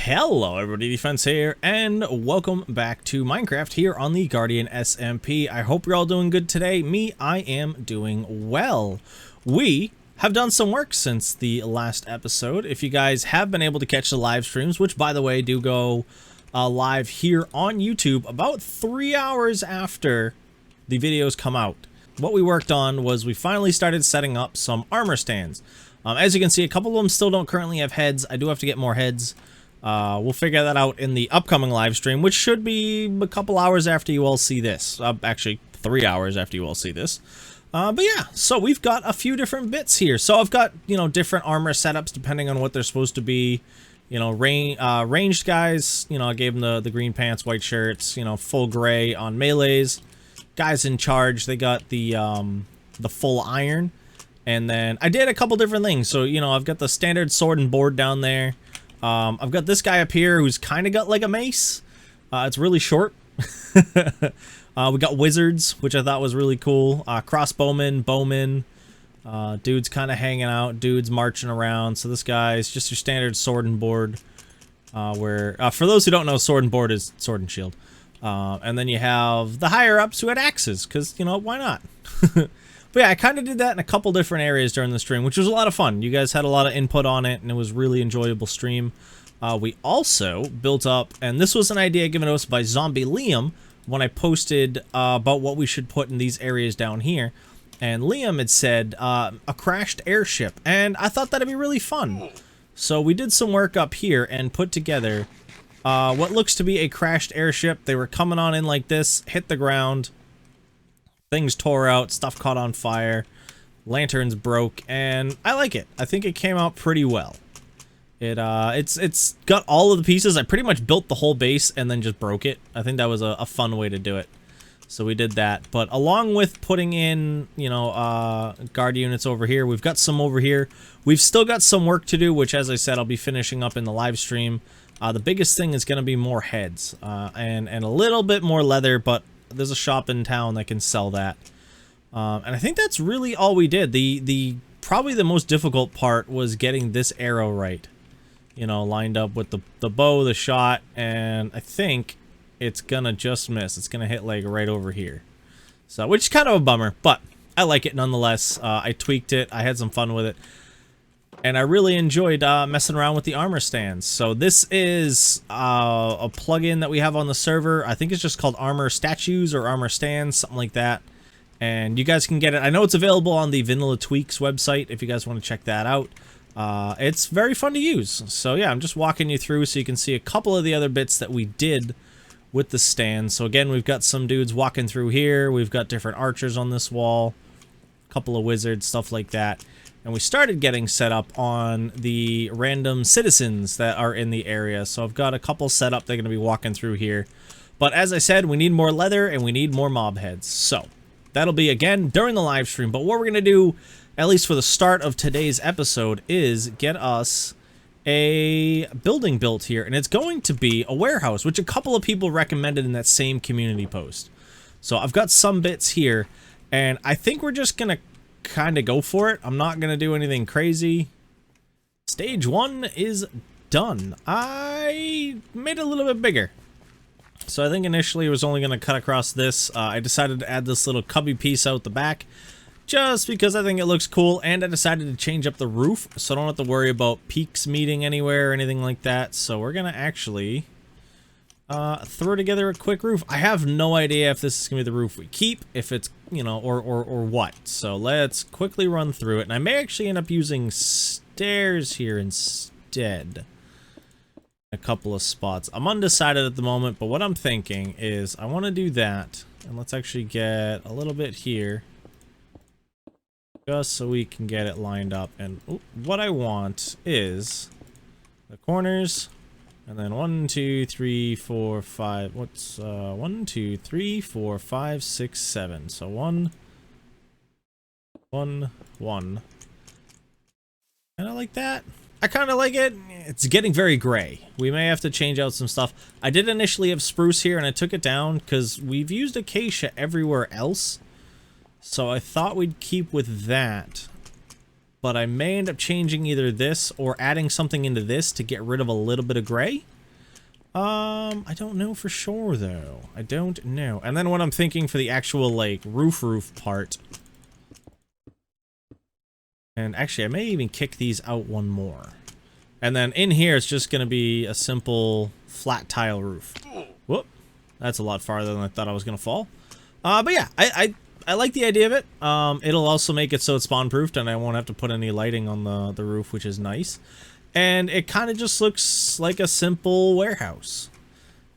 Hello everybody, Defense here, and welcome back to Minecraft here on the Guardian SMP. I hope you're all doing good today. I am doing well. We have done some work since the last episode. If you guys have been able to catch the live streams, which by the way do go live here on YouTube about 3 hours after the videos come out. What we worked on was we finally started setting up some armor stands. As you can see, a couple of them still don't currently have heads. I do have to get more heads. We'll figure that out in the upcoming live stream, which should be a couple hours after you all see this. Actually, 3 hours after you all see this. But yeah, so we've got a few different bits here. So I've got, different armor setups depending on what they're supposed to be. Ranged guys, I gave them the green pants, white shirts, full gray on melees. Guys in charge, they got the full iron. And then I did a couple different things. So, I've got the standard sword and board down there. I've got this guy up here who's kind of got like a mace. It's really short. We got wizards, which I thought was really cool. Crossbowmen, bowmen. Dudes kind of hanging out. Dudes marching around. So this guy is just your standard sword and board. For those who don't know, sword and board is sword and shield. And then you have the higher ups who had axes, because, why not? But yeah, I kind of did that in a couple different areas during the stream, which was a lot of fun. You guys had a lot of input on it, and it was really enjoyable stream. We also built up, and this was an idea given to us by Zombie Liam when I posted about what we should put in these areas down here. And Liam had said a crashed airship, and I thought that'd be really fun. So we did some work up here and put together what looks to be a crashed airship. They were coming on in like this, hit the ground. Things tore out, stuff caught on fire, lanterns broke, and I like it. I think it came out pretty well. It's got all of the pieces. I pretty much built the whole base and then just broke it. I think that was a fun way to do it. So we did that. But along with putting in, guard units over here, we've got some over here. We've still got some work to do, which, as I said, I'll be finishing up in the live stream. The biggest thing is going to be more heads and a little bit more leather, but there's a shop in town that can sell that. And I think that's really all we did. Probably the most difficult part was getting this arrow right. Lined up with the bow, the shot, and I think it's gonna just miss. It's gonna hit like right over here. So, which is kind of a bummer, but I like it nonetheless. I tweaked it. I had some fun with it. And I really enjoyed messing around with the armor stands. So this is a plugin that we have on the server. I think it's just called Armor Statues or Armor Stands, something like that. And you guys can get it. I know it's available on the Vanilla Tweaks website if you guys want to check that out. It's very fun to use. So yeah, I'm just walking you through so you can see a couple of the other bits that we did with the stands. So again, we've got some dudes walking through here. We've got different archers on this wall. A couple of wizards, stuff like that. And we started getting set up on the random citizens that are in the area. So I've got a couple set up. They're going to be walking through here. But as I said, we need more leather and we need more mob heads. So that'll be, again, during the live stream. But what we're going to do, at least for the start of today's episode, is get us a building built here. And it's going to be a warehouse, which a couple of people recommended in that same community post. So I've got some bits here. And I think we're just going to kind of go for it. I'm not gonna do anything crazy. Stage 1 is done. I made it a little bit bigger, so I think initially it was only gonna cut across this. I decided to add this little cubby piece out the back just because I think it looks cool, and I decided to change up the roof so I don't have to worry about peaks meeting anywhere or anything like that. So we're gonna actually throw together a quick roof. I have no idea if this is gonna be the roof we keep, if it's, or what. So let's quickly run through it. And I may actually end up using stairs here instead. A couple of spots. I'm undecided at the moment, but what I'm thinking is I want to do that. And let's actually get a little bit here, just so we can get it lined up. And what I want is the corners. And then 1, 2, 3, 4, 5. What's 1, 2, 3, 4, 5, 6, 7. So 1, 1, 1. Kind of like that. I kind of like it. It's getting very gray. We may have to change out some stuff. I did initially have spruce here, and I took it down because we've used acacia everywhere else. So I thought we'd keep with that. But I may end up changing either this or adding something into this to get rid of a little bit of gray. I don't know for sure though. I don't know. And then what I'm thinking for the actual like roof part. And actually I may even kick these out one more. And then in here it's just gonna be a simple flat tile roof. Whoop. That's a lot farther than I thought I was gonna fall. But yeah, I like the idea of it. It'll also make it so it's spawn proofed and I won't have to put any lighting on the roof, which is nice. And it kind of just looks like a simple warehouse.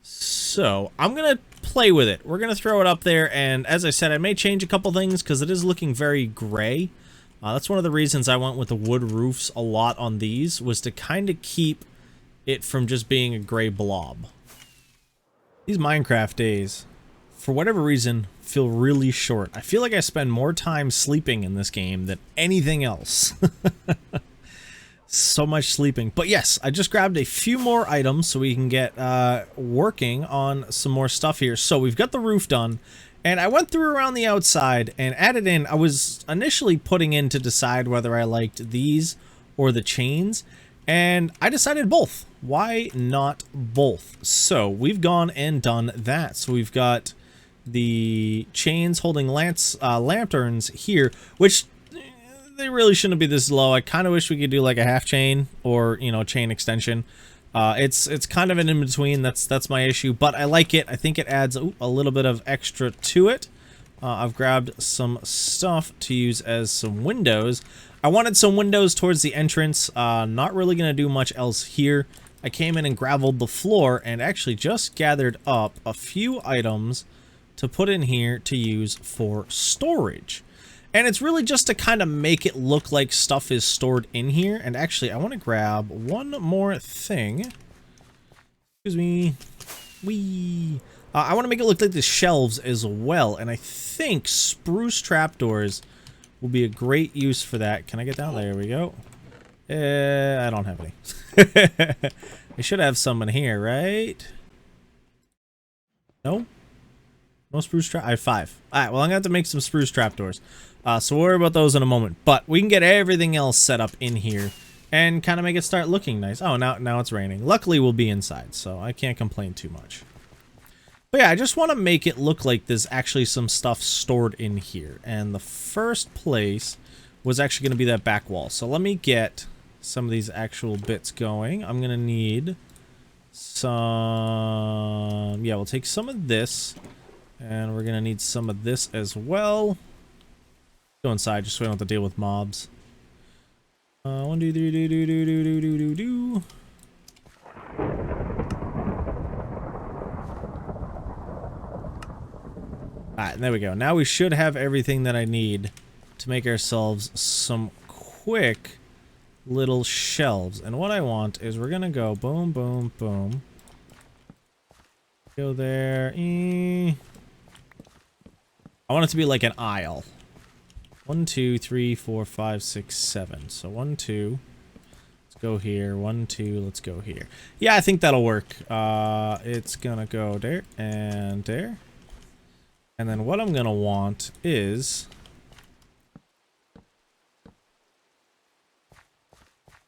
So I'm gonna play with it. We're gonna throw it up there, and as I said, I may change a couple things because it is looking very gray. That's one of the reasons I went with the wood roofs a lot on these, was to kind of keep it from just being a gray blob. These Minecraft days, for whatever reason, feel really short. I feel like I spend more time sleeping in this game than anything else. So much sleeping. But yes, I just grabbed a few more items so we can get working on some more stuff here. So we've got the roof done, and I went through around the outside and added in, I was initially putting in to decide whether I liked these or the chains, and I decided both. Why not both? So we've gone and done that. So we've got the chains holding lanterns here, which they really shouldn't be this low. I kind of wish we could do like a half chain or, you know, chain extension. It's kind of an in-between. That's my issue, but I like it. I think it adds a little bit of extra to it. I've grabbed some stuff to use as some windows. I wanted some windows towards the entrance. Not really going to do much else here. I came in and gravelled the floor and actually just gathered up a few items to put in here to use for storage. And it's really just to kind of make it look like stuff is stored in here. And actually, I want to grab one more thing. Excuse me. Whee! I want to make it look like the shelves as well. And I think spruce trapdoors will be a great use for that. Can I get down? There we go. I don't have any. I should have some in here, right? No? No spruce trap? I have 5. Alright, well, I'm going to have to make some spruce trapdoors. So we'll worry about those in a moment. But we can get everything else set up in here and kind of make it start looking nice. Oh, now it's raining. Luckily, we'll be inside, so I can't complain too much. But yeah, I just want to make it look like there's actually some stuff stored in here. And the first place was actually going to be that back wall. So let me get some of these actual bits going. I'm going to need some... Yeah, we'll take some of this. And we're going to need some of this as well. Go inside just so we don't have to deal with mobs. 1, 2, 3, do. Alright, there we go. Now we should have everything that I need to make ourselves some quick little shelves. And what I want is we're gonna go boom, boom, boom. Go there. I want it to be like an aisle. 1, 2, 3, 4, 5, 6, 7. So 1, 2. Let's go here. 1, 2. Let's go here. Yeah, I think that'll work. It's gonna go there and there. And then what I'm gonna want is...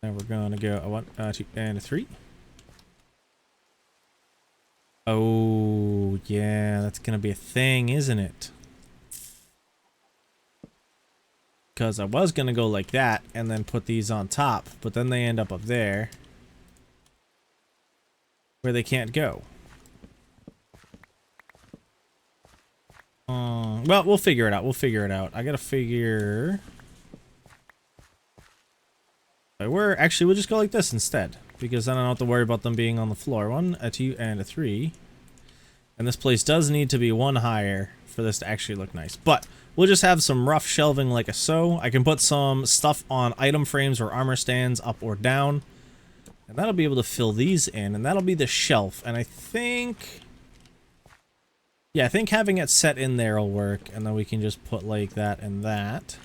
And we're gonna go 1, 2, and 3. Oh, yeah, that's gonna be a thing, isn't it? Because I was gonna go like that and then put these on top, but then they end up there where they can't go. Well, we'll figure it out. We'll figure it out. I gotta figure... Actually, we'll just go like this instead, because then I don't have to worry about them being on the floor. 1, 2, and 3. And this place does need to be 1 higher for this to actually look nice. But we'll just have some rough shelving like a so. I can put some stuff on item frames or armor stands up or down. And that'll be able to fill these in. And that'll be the shelf. And I think... Yeah, I think having it set in there will work. And then we can just put like that and that.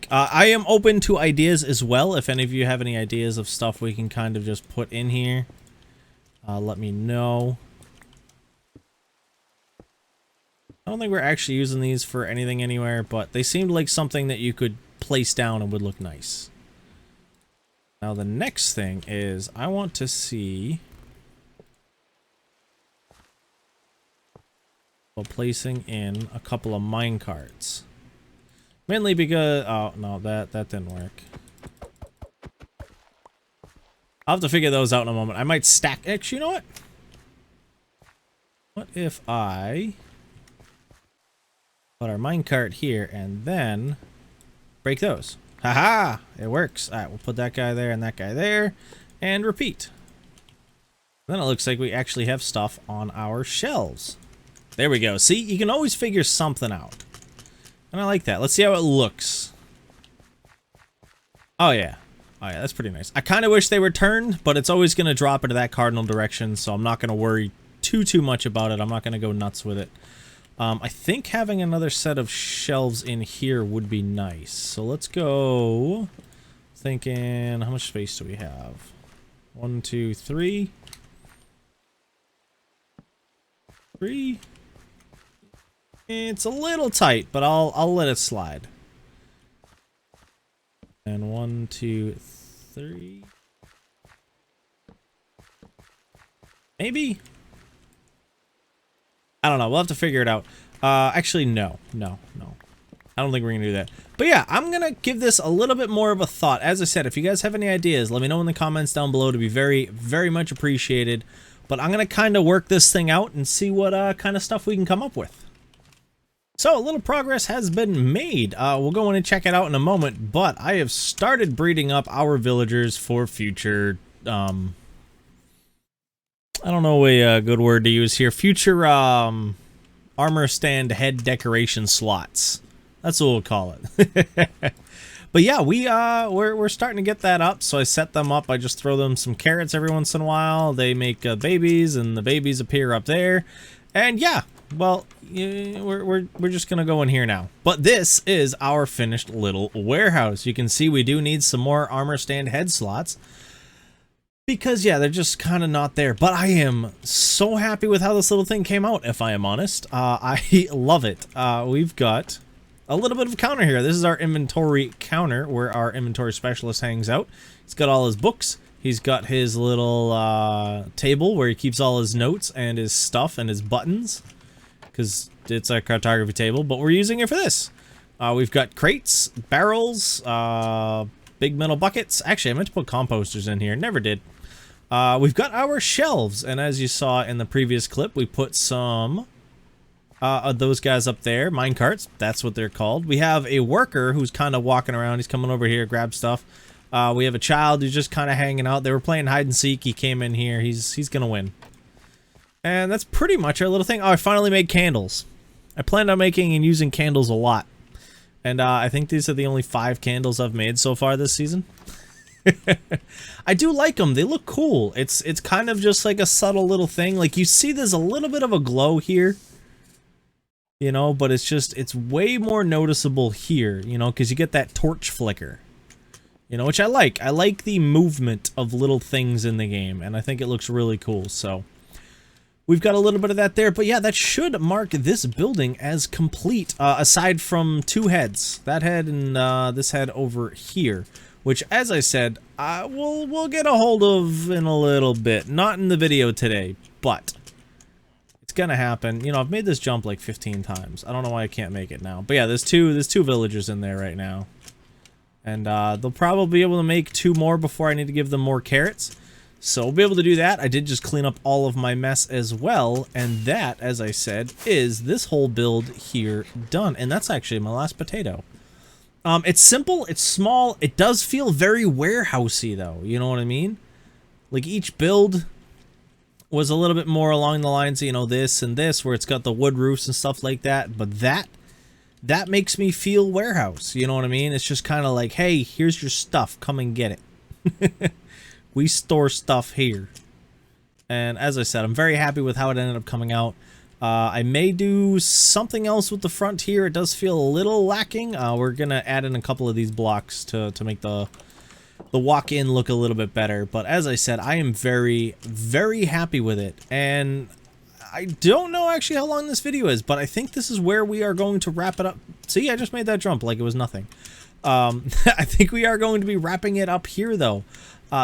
I am open to ideas as well. If any of you have any ideas of stuff we can kind of just put in here, let me know. I don't think we're actually using these for anything anywhere, but they seemed like something that you could place down and would look nice. Now the next thing is I want to see placing in a couple of mine carts. Mainly because, oh no, that didn't work. I'll have to figure those out in a moment. I might stack, actually, you know what? What if I put our minecart here and then break those? Haha! It works. Alright, we'll put that guy there and that guy there and repeat. Then it looks like we actually have stuff on our shelves. There we go. See, you can always figure something out. And I like that. Let's see how it looks. Oh yeah. Oh yeah, that's pretty nice. I kind of wish they were turned, but it's always going to drop into that cardinal direction, so I'm not going to worry too much about it. I'm not going to go nuts with it. I think having another set of shelves in here would be nice. So let's go. Thinking, how much space do we have? 1, 2, 3. 3. It's a little tight, but I'll let it slide. And 1, 2, 3. Maybe? I don't know. We'll have to figure it out. Actually, no. I don't think we're gonna do that. But yeah, I'm gonna give this a little bit more of a thought. As I said, if you guys have any ideas, let me know in the comments down below. To be very, very much appreciated. But I'm gonna kind of work this thing out and see what kind of stuff we can come up with. So a little progress has been made. We'll go in and check it out in a moment. But I have started breeding up our villagers for future. I don't know a good word to use here. Future armor stand head decoration slots. That's what we'll call it. But yeah, we're starting to get that up. So I set them up. I just throw them some carrots every once in a while. They make babies, and the babies appear up there. And yeah, well, we're just gonna go in here now. But this is our finished little warehouse. You can see we do need some more armor stand head slots. Because, yeah, they're just kind of not there. But I am so happy with how this little thing came out, if I am honest. I love it. We've got a little bit of a counter here. This is our inventory counter, where our inventory specialist hangs out. He's got all his books. He's got his little table where he keeps all his notes and his stuff and his buttons. Because it's a cartography table, but we're using it for this. We've got crates, barrels, big metal buckets. Actually, I meant to put composters in here. Never did. We've got our shelves, and as you saw in the previous clip, we put some of those guys up there. Mine carts, that's what they're called. We have a worker who's kind of walking around. He's coming over here, grab stuff. We have a child who's just kind of hanging out. They were playing hide and seek. He came in here. He's gonna win. And that's pretty much our little thing. Oh, I finally made candles. I planned on making and using candles a lot. And I think these are the only 5 candles I've made so far this season. I do like them. They look cool. It's kind of just like a subtle little thing. Like, you see there's a little bit of a glow here. You know, but it's way more noticeable here, you know, because you get that torch flicker. You know, which I like. I like the movement of little things in the game, and I think it looks really cool, so... We've got a little bit of that there, but yeah, that should mark this building as complete, aside from 2 heads. That head and this head over here, which, as I said, we'll get a hold of in a little bit. Not in the video today, but it's gonna happen. You know, I've made this jump like 15 times. I don't know why I can't make it now. But yeah, there's two villagers in there right now. And they'll probably be able to make 2 more before I need to give them more carrots. So we'll be able to do that. I did just clean up all of my mess as well, and that, as I said, is this whole build here done. And that's actually my last potato. It's simple, it's small, it does feel very warehousey though, you know what I mean? Like, each build was a little bit more along the lines of, you know, this and this, where it's got the wood roofs and stuff like that, but that makes me feel warehouse, you know what I mean? It's just kind of like, hey, here's your stuff, come and get it. We store stuff here. And as I said, I'm very happy with how it ended up coming out. I may do something else with the front here. It does feel a little lacking. We're going to add in a couple of these blocks to make the walk-in look a little bit better. But as I said, I am very, very happy with it. And I don't know actually how long this video is, but I think this is where we are going to wrap it up. See, I just made that jump like it was nothing. I think we are going to be wrapping it up here, though.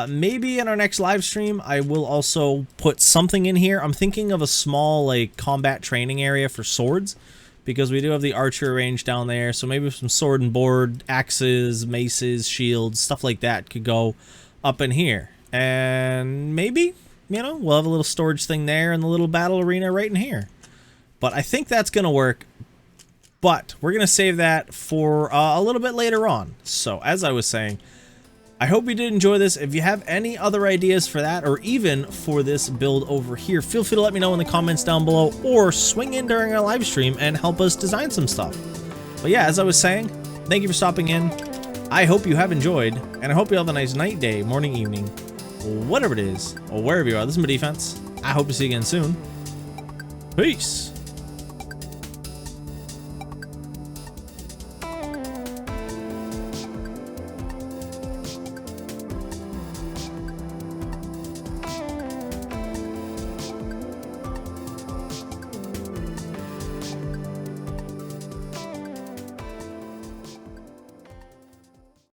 Maybe in our next live stream, I will also put something in here. I'm thinking of a small, like, combat training area for swords, because we do have the archer range down there. So maybe some sword and board, axes, maces, shields, stuff like that could go up in here. And maybe, you know, we'll have a little storage thing there and the little battle arena right in here. But I think that's going to work. But we're going to save that for a little bit later on. So as I was saying, I hope you did enjoy this. If you have any other ideas for that, or even for this build over here, feel free to let me know in the comments down below, or swing in during our live stream and help us design some stuff. But yeah, as I was saying, thank you for stopping in. I hope you have enjoyed, and I hope you have a nice night, day, morning, evening, whatever it is, or wherever you are. This is my defense. I hope to see you again soon. Peace.